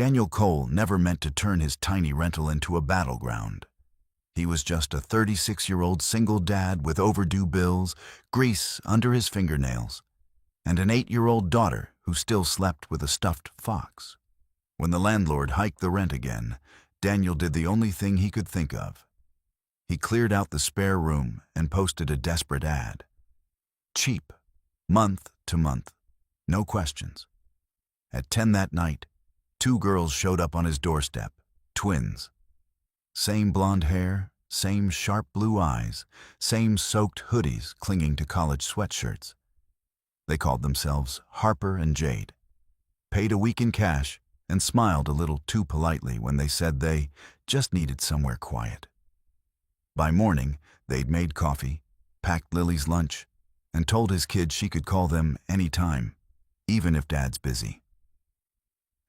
Daniel Cole never meant to turn his tiny rental into a battleground. He was just a 36-year-old single dad with overdue bills, grease under his fingernails, and an 8-year-old daughter who still slept with a stuffed fox. When the landlord hiked the rent again, Daniel did the only thing he could think of. He cleared out the spare room and posted a desperate ad. Cheap, month to month, no questions. At 10 that night, 2 girls showed up on his doorstep, twins. Same blonde hair, same sharp blue eyes, same soaked hoodies clinging to college sweatshirts. They called themselves Harper and Jade, paid a week in cash, and smiled a little too politely when they said they just needed somewhere quiet. By morning, they'd made coffee, packed Lily's lunch, and told his kid she could call them any time, even if Dad's busy.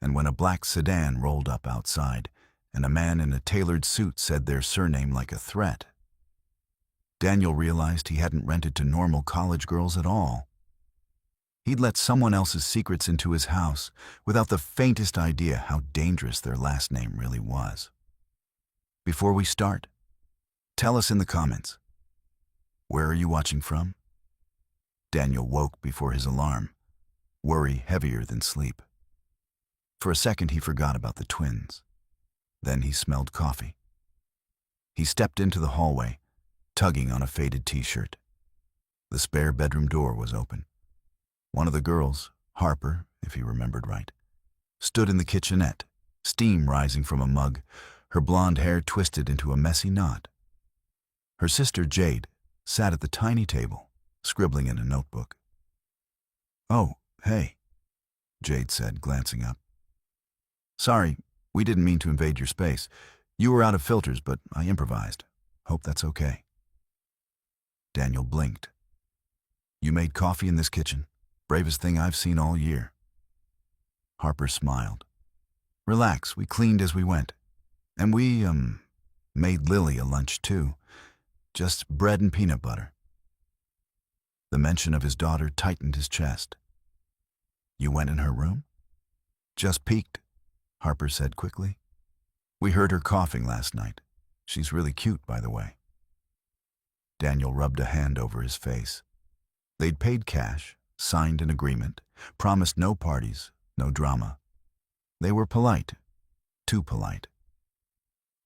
And when a black sedan rolled up outside, and a man in a tailored suit said their surname like a threat, Daniel realized he hadn't rented to normal college girls at all. He'd let someone else's secrets into his house without the faintest idea how dangerous their last name really was. Before we start, tell us in the comments, where are you watching from? Daniel woke before his alarm, worry heavier than sleep. For a second he forgot about the twins. Then he smelled coffee. He stepped into the hallway, tugging on a faded t-shirt. The spare bedroom door was open. One of the girls, Harper, if he remembered right, stood in the kitchenette, steam rising from a mug, her blonde hair twisted into a messy knot. Her sister, Jade, sat at the tiny table, scribbling in a notebook. "Oh, hey," Jade said, glancing up. "Sorry, we didn't mean to invade your space. You were out of filters, but I improvised. Hope that's okay." Daniel blinked. "You made coffee in this kitchen? Bravest thing I've seen all year." Harper smiled. "Relax, we cleaned as we went. And we, made Lily a lunch too. Just bread and peanut butter." The mention of his daughter tightened his chest. "You went in her room?" "Just peeked," Harper said quickly. "We heard her coughing last night. She's really cute, by the way." Daniel rubbed a hand over his face. They'd paid cash, signed an agreement, promised no parties, no drama. They were polite, too polite.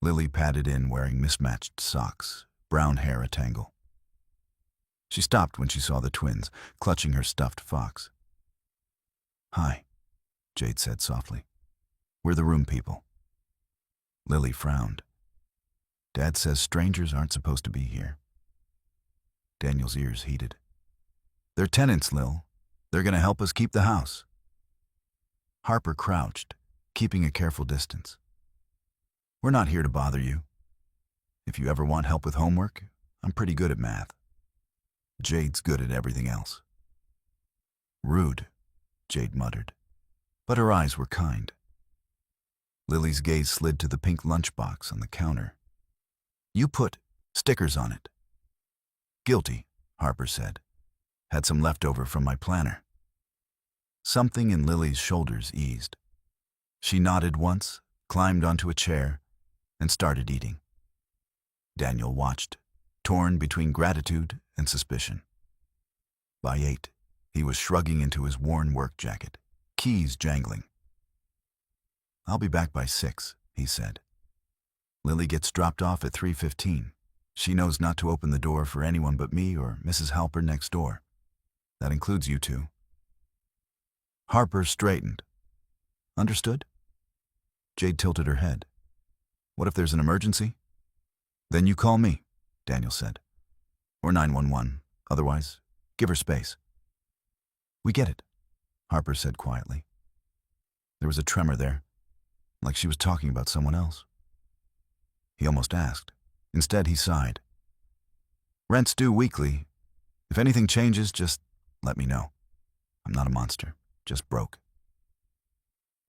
Lily padded in wearing mismatched socks, brown hair a tangle. She stopped when she saw the twins, clutching her stuffed fox. "Hi," Jade said softly. "We're the room people." Lily frowned. "Dad says strangers aren't supposed to be here." Daniel's ears heated. "They're tenants, Lil. They're going to help us keep the house." Harper crouched, keeping a careful distance. "We're not here to bother you. If you ever want help with homework, I'm pretty good at math. Jade's good at everything else." "Rude," Jade muttered, but her eyes were kind. Lily's gaze slid to the pink lunchbox on the counter. "You put stickers on it." "Guilty," Harper said. "Had some leftover from my planner." Something in Lily's shoulders eased. She nodded once, climbed onto a chair, and started eating. Daniel watched, torn between gratitude and suspicion. By 8, he was shrugging into his worn work jacket, keys jangling. "I'll be back by 6, he said. "Lily gets dropped off at 3:15. She knows not to open the door for anyone but me or Mrs. Halper next door. That includes you two." Harper straightened. "Understood?" Jade tilted her head. "What if there's an emergency?" "Then you call me," Daniel said. "Or 911. Otherwise, give her space." "We get it," Harper said quietly. There was a tremor there, like she was talking about someone else. He almost asked. Instead, he sighed. "Rent's due weekly. If anything changes, just let me know. I'm not a monster, just broke."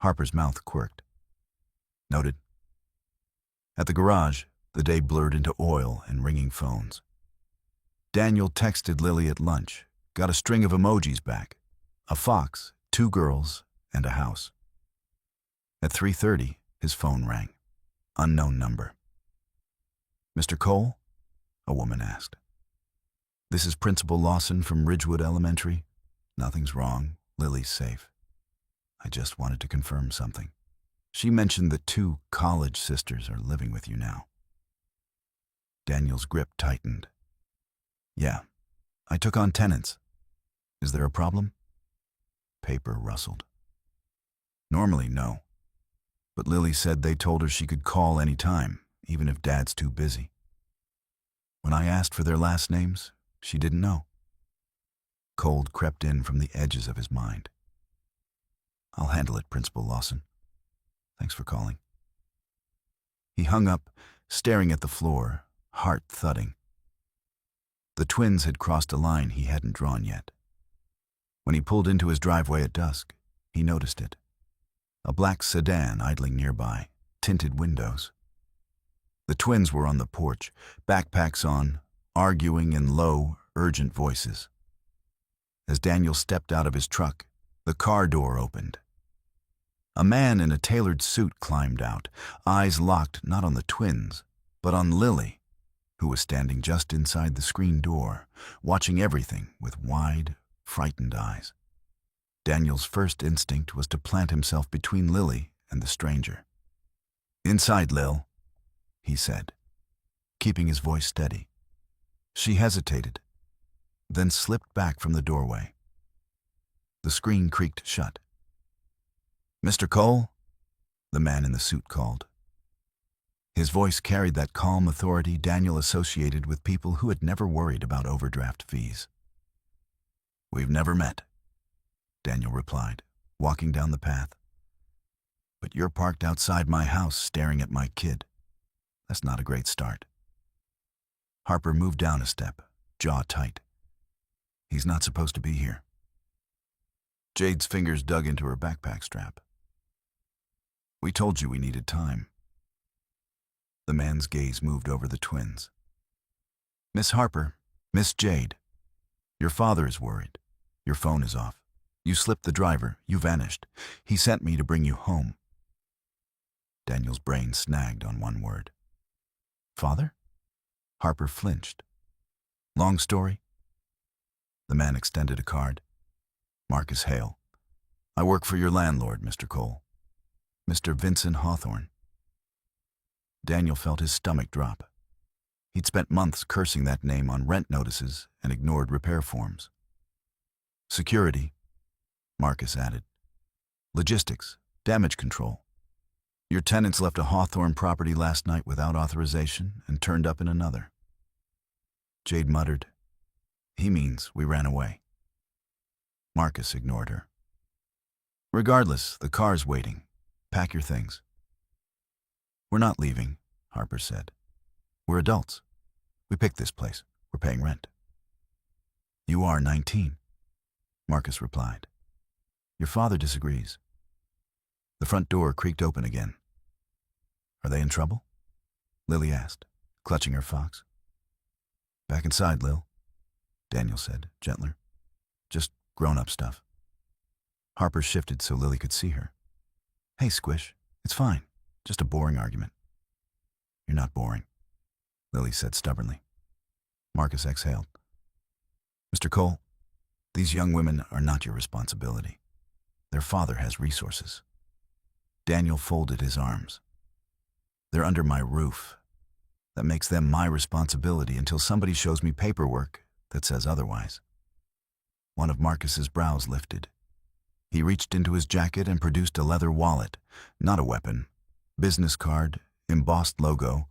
Harper's mouth quirked. "Noted." At the garage, the day blurred into oil and ringing phones. Daniel texted Lily at lunch, got a string of emojis back. A fox, 2 girls, and a house. At 3:30, his phone rang. Unknown number. "Mr. Cole?" a woman asked. "This is Principal Lawson from Ridgewood Elementary. Nothing's wrong. Lily's safe. I just wanted to confirm something. She mentioned that 2 college sisters are living with you now." Daniel's grip tightened. "Yeah, I took on tenants. Is there a problem?" Paper rustled. "Normally, no. But Lily said they told her she could call any time, even if Dad's too busy. When I asked for their last names, she didn't know." Cold crept in from the edges of his mind. "I'll handle it, Principal Lawson. Thanks for calling." He hung up, staring at the floor, heart thudding. The twins had crossed a line he hadn't drawn yet. When he pulled into his driveway at dusk, he noticed it. A black sedan idling nearby, tinted windows. The twins were on the porch, backpacks on, arguing in low, urgent voices. As Daniel stepped out of his truck, the car door opened. A man in a tailored suit climbed out, eyes locked not on the twins, but on Lily, who was standing just inside the screen door, watching everything with wide, frightened eyes. Daniel's first instinct was to plant himself between Lily and the stranger. "Inside, Lil," he said, keeping his voice steady. She hesitated, then slipped back from the doorway. The screen creaked shut. "Mr. Cole?" the man in the suit called. His voice carried that calm authority Daniel associated with people who had never worried about overdraft fees. "We've never met," Daniel replied, walking down the path. "But you're parked outside my house staring at my kid. That's not a great start." Harper moved down a step, jaw tight. "He's not supposed to be here." Jade's fingers dug into her backpack strap. "We told you we needed time." The man's gaze moved over the twins. "Miss Harper, Miss Jade, your father is worried. Your phone is off. You slipped the driver. You vanished. He sent me to bring you home." Daniel's brain snagged on one word. "Father?" Harper flinched. "Long story?" The man extended a card. "Marcus Hale. I work for your landlord, Mr. Cole. Mr. Vincent Hawthorne." Daniel felt his stomach drop. He'd spent months cursing that name on rent notices and ignored repair forms. "Security," Marcus added. "Logistics, damage control. Your tenants left a Hawthorne property last night without authorization and turned up in another." Jade muttered, "He means we ran away." Marcus ignored her. "Regardless, the car's waiting. Pack your things." "We're not leaving," Harper said. "We're adults. We picked this place. We're paying rent." "You are 19, Marcus replied. "Your father disagrees." The front door creaked open again. "Are they in trouble?" Lily asked, clutching her fox. "Back inside, Lil," Daniel said, gentler. "Just grown-up stuff." Harper shifted so Lily could see her. "Hey, Squish, it's fine. Just a boring argument." "You're not boring," Lily said stubbornly. Marcus exhaled. "Mr. Cole, these young women are not your responsibility. Their father has resources." Daniel folded his arms. "They're under my roof. That makes them my responsibility until somebody shows me paperwork that says otherwise." One of Marcus's brows lifted. He reached into his jacket and produced a leather wallet, not a weapon. Business card, embossed logo,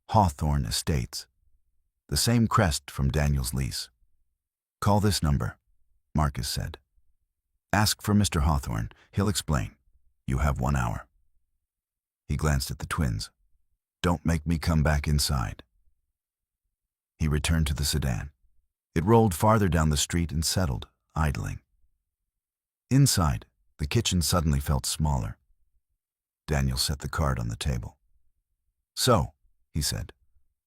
Hawthorne Estates. The same crest from Daniel's lease. "Call this number," Marcus said. "Ask for Mr. Hawthorne. He'll explain. You have 1 hour." He glanced at the twins. "Don't make me come back inside." He returned to the sedan. It rolled farther down the street and settled, idling. Inside, the kitchen suddenly felt smaller. Daniel set the card on the table. "So," he said,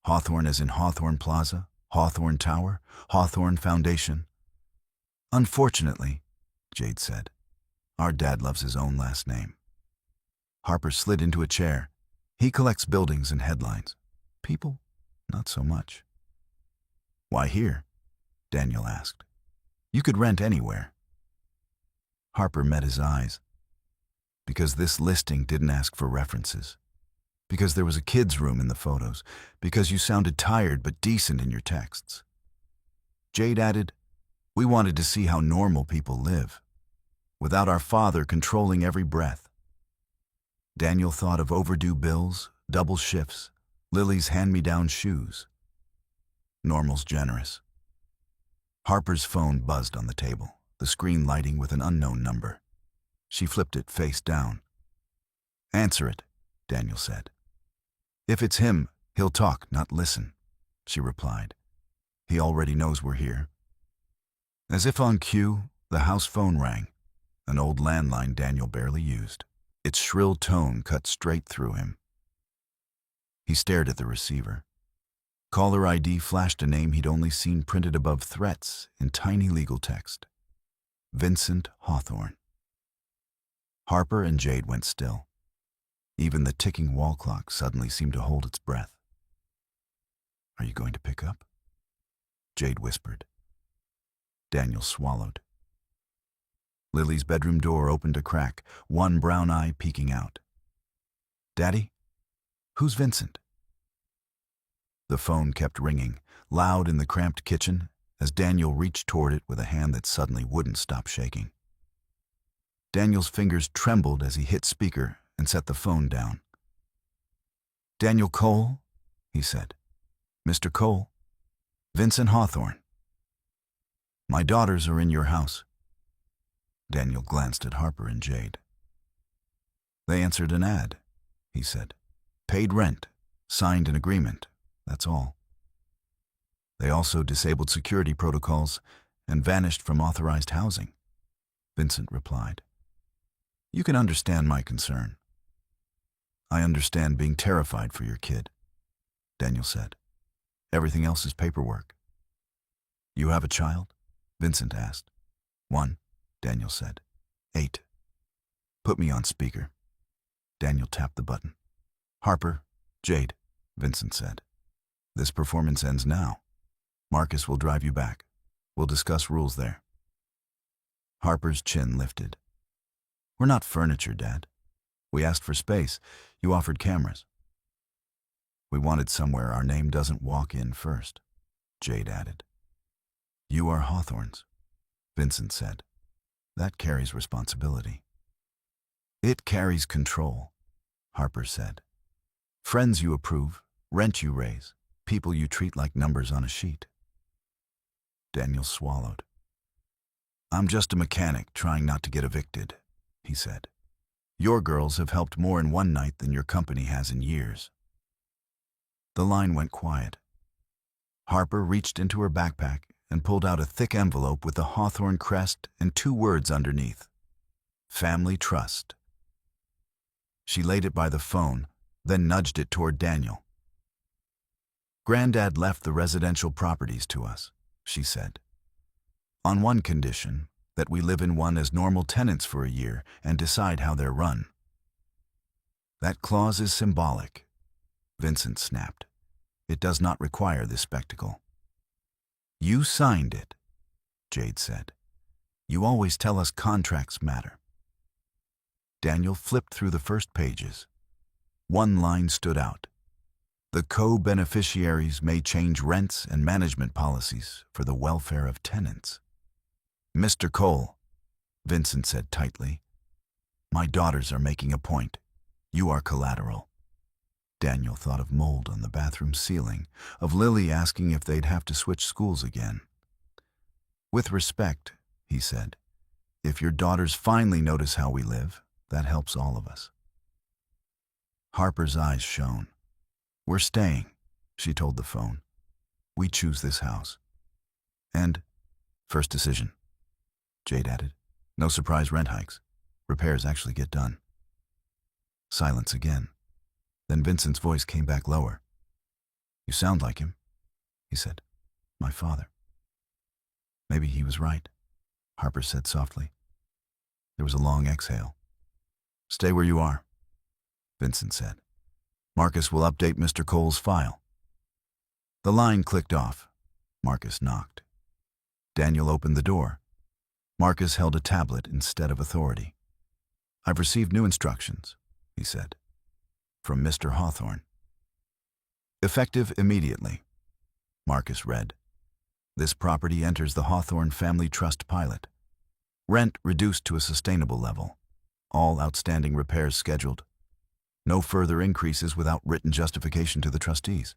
"Hawthorne as in Hawthorne Plaza, Hawthorne Tower, Hawthorne Foundation." "Unfortunately," Jade said, "our dad loves his own last name." Harper slid into a chair. He collects buildings and headlines. People? Not so much. Why here? Daniel asked. You could rent anywhere. Harper met his eyes. Because this listing didn't ask for references. Because there was a kid's room in the photos. Because you sounded tired but decent in your texts. Jade added, we wanted to see how normal people live, without our father controlling every breath. Daniel thought of overdue bills, double shifts, Lily's hand-me-down shoes. Normal's generous. Harper's phone buzzed on the table, the screen lighting with an unknown number. She flipped it face down. Answer it, Daniel said. If it's him, he'll talk, not listen, she replied. He already knows we're here. As if on cue, the house phone rang, an old landline Daniel barely used. Its shrill tone cut straight through him. He stared at the receiver. Caller ID flashed a name he'd only seen printed above threats in tiny legal text. Vincent Hawthorne. Harper and Jade went still. Even the ticking wall clock suddenly seemed to hold its breath. Are you going to pick up? Jade whispered. Daniel swallowed. Lily's bedroom door opened a crack, one brown eye peeking out. Daddy? Who's Vincent? The phone kept ringing, loud in the cramped kitchen, as Daniel reached toward it with a hand that suddenly wouldn't stop shaking. Daniel's fingers trembled as he hit speaker and set the phone down. Daniel Cole, he said. Mr. Cole? Vincent Hawthorne. My daughters are in your house. Daniel glanced at Harper and Jade. They answered an ad, he said. Paid rent, signed an agreement, that's all. They also disabled security protocols and vanished from authorized housing, Vincent replied. You can understand my concern. I understand being terrified for your kid, Daniel said. Everything else is paperwork. You have a child? Vincent asked. 1, Daniel said. 8. Put me on speaker. Daniel tapped the button. Harper, Jade, Vincent said. This performance ends now. Marcus will drive you back. We'll discuss rules there. Harper's chin lifted. We're not furniture, Dad. We asked for space. You offered cameras. We wanted somewhere our name doesn't walk in first, Jade added. You are Hawthorne's, Vincent said. That carries responsibility. It carries control, Harper said. Friends you approve, rent you raise, people you treat like numbers on a sheet. Daniel swallowed. I'm just a mechanic trying not to get evicted, he said. Your girls have helped more in one night than your company has in years. The line went quiet. Harper reached into her backpack and pulled out a thick envelope with the Hawthorne crest and 2 words underneath. Family Trust. She laid it by the phone, then nudged it toward Daniel. Granddad left the residential properties to us, she said. On one condition, that we live in one as normal tenants for a year and decide how they're run. That clause is symbolic, Vincent snapped. It does not require this spectacle. You signed it, Jade said. You always tell us contracts matter. Daniel flipped through the first pages. One line stood out. The co-beneficiaries may change rents and management policies for the welfare of tenants. Mr. Cole, Vincent said tightly, my daughters are making a point. You are collateral. Daniel thought of mold on the bathroom ceiling, of Lily asking if they'd have to switch schools again. With respect, he said, if your daughters finally notice how we live, that helps all of us. Harper's eyes shone. We're staying, she told the phone. We choose this house. And, first decision, Jade added. No surprise rent hikes. Repairs actually get done. Silence again. Then Vincent's voice came back lower. You sound like him, he said. My father. Maybe he was right, Harper said softly. There was a long exhale. Stay where you are. Vincent said. Marcus will update Mr. Cole's file. The line clicked off. Marcus knocked. Daniel opened the door. Marcus held a tablet instead of authority. I've received new instructions, he said, from Mr. Hawthorne. Effective immediately. Marcus read. This property enters the Hawthorne Family Trust pilot. Rent reduced to a sustainable level. All outstanding repairs scheduled. No further increases without written justification to the trustees.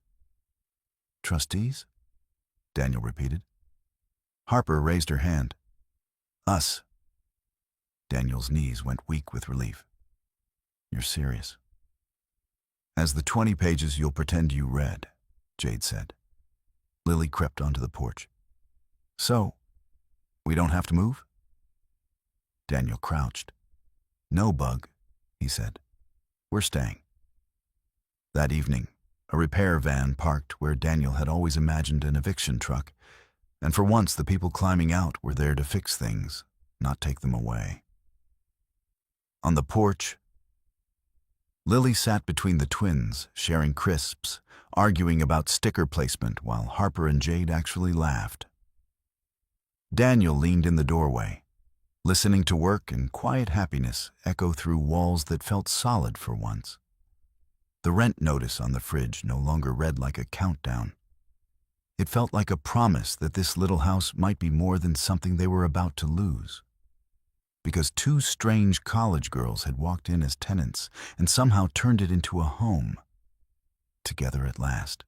Trustees? Daniel repeated. Harper raised her hand. Us. Daniel's knees went weak with relief. You're serious. As the 20 pages you'll pretend you read, Jade said. Lily crept onto the porch. So, we don't have to move? Daniel crouched. No, Bug, he said. We're staying. That evening, a repair van parked where Daniel had always imagined an eviction truck, and for once the people climbing out were there to fix things, not take them away. On the porch, Lily sat between the twins, sharing crisps, arguing about sticker placement while Harper and Jade actually laughed. Daniel leaned in the doorway, listening to work and quiet happiness echo through walls that felt solid for once. The rent notice on the fridge no longer read like a countdown. It felt like a promise that this little house might be more than something they were about to lose. Because two strange college girls had walked in as tenants and somehow turned it into a home. Together at last.